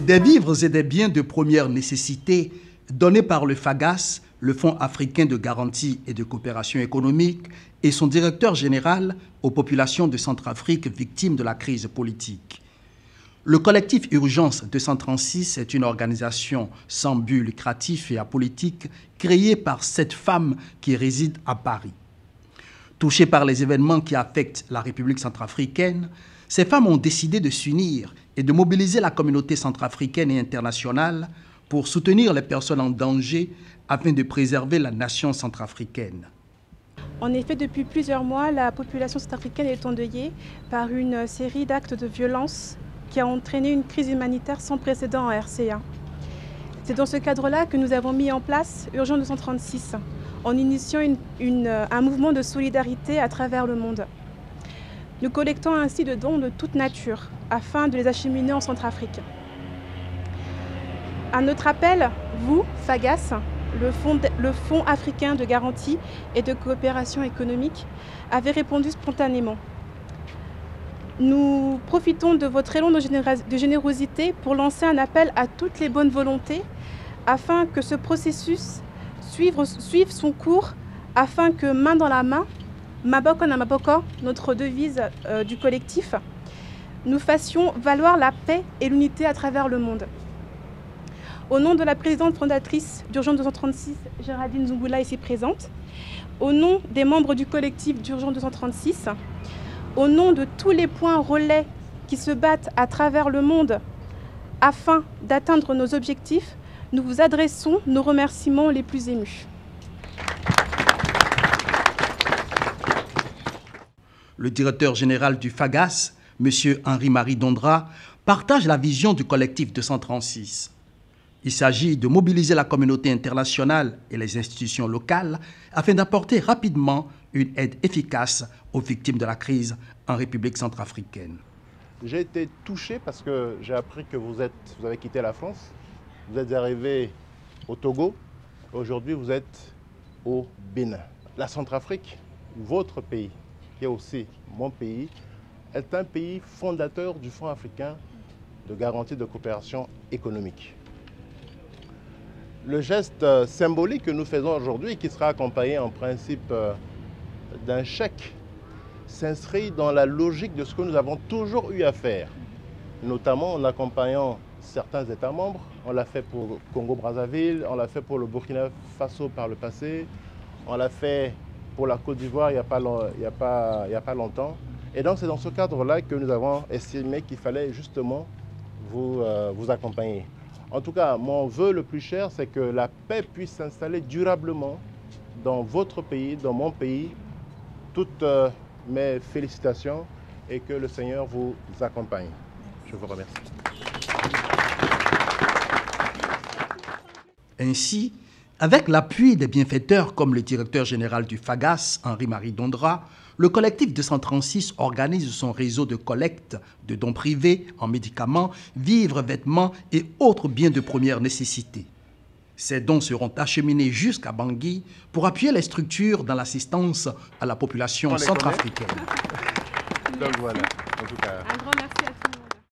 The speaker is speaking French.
Des vivres et des biens de première nécessité donnés par le FAGAS, le Fonds africain de garantie et de coopération économique, et son directeur général aux populations de Centrafrique victimes de la crise politique. Le collectif Urgence 236 est une organisation sans but lucratif et apolitique créée par 7 femmes qui résident à Paris. Touchées par les événements qui affectent la République centrafricaine, ces femmes ont décidé de s'unir et de mobiliser la communauté centrafricaine et internationale pour soutenir les personnes en danger afin de préserver la nation centrafricaine. En effet, depuis plusieurs mois, la population centrafricaine est endeuillée par une série d'actes de violence qui a entraîné une crise humanitaire sans précédent en RCA. C'est dans ce cadre-là que nous avons mis en place Urgence 236, en initiant un mouvement de solidarité à travers le monde. Nous collectons ainsi de dons de toute nature afin de les acheminer en Centrafrique. À notre appel, vous, FAGAS, le Fonds africain de garantie et de coopération économique, avez répondu spontanément. Nous profitons de votre élan de générosité pour lancer un appel à toutes les bonnes volontés afin que ce processus suive son cours, afin que main dans la main, Maboko na Maboko, notre devise du collectif, nous fassions valoir la paix et l'unité à travers le monde. Au nom de la présidente fondatrice d'Urgence 236, Géraldine Zungula, ici présente, au nom des membres du collectif d'Urgence 236, au nom de tous les points relais qui se battent à travers le monde afin d'atteindre nos objectifs, nous vous adressons nos remerciements les plus émus. Le directeur général du FAGAS, M. Henri-Marie Dondra, partage la vision du collectif 236. Il s'agit de mobiliser la communauté internationale et les institutions locales afin d'apporter rapidement une aide efficace aux victimes de la crise en République centrafricaine. J'ai été touché parce que j'ai appris que vous avez quitté la France, vous êtes arrivé au Togo, aujourd'hui vous êtes au Bénin. La Centrafrique, votre pays, qui est aussi mon pays, est un pays fondateur du Fonds africain de garantie de coopération économique. Le geste symbolique que nous faisons aujourd'hui, qui sera accompagné en principe d'un chèque, s'inscrit dans la logique de ce que nous avons toujours eu à faire, notamment en accompagnant certains États membres. On l'a fait pour Congo-Brazzaville, on l'a fait pour le Burkina Faso par le passé, on l'a fait pour la Côte d'Ivoire il n'y a pas longtemps. Et donc c'est dans ce cadre-là que nous avons estimé qu'il fallait justement vous accompagner. En tout cas, mon vœu le plus cher, c'est que la paix puisse s'installer durablement dans votre pays, dans mon pays. Toutes mes félicitations et que le Seigneur vous accompagne. Je vous remercie. Ainsi, avec l'appui des bienfaiteurs comme le directeur général du FAGAS, Henri-Marie Dondra, le collectif 236 organise son réseau de collecte de dons privés en médicaments, vivres, vêtements et autres biens de première nécessité. Ces dons seront acheminés jusqu'à Bangui pour appuyer les structures dans l'assistance à la population centrafricaine. Donc voilà, en tout cas. Un grand merci à tous.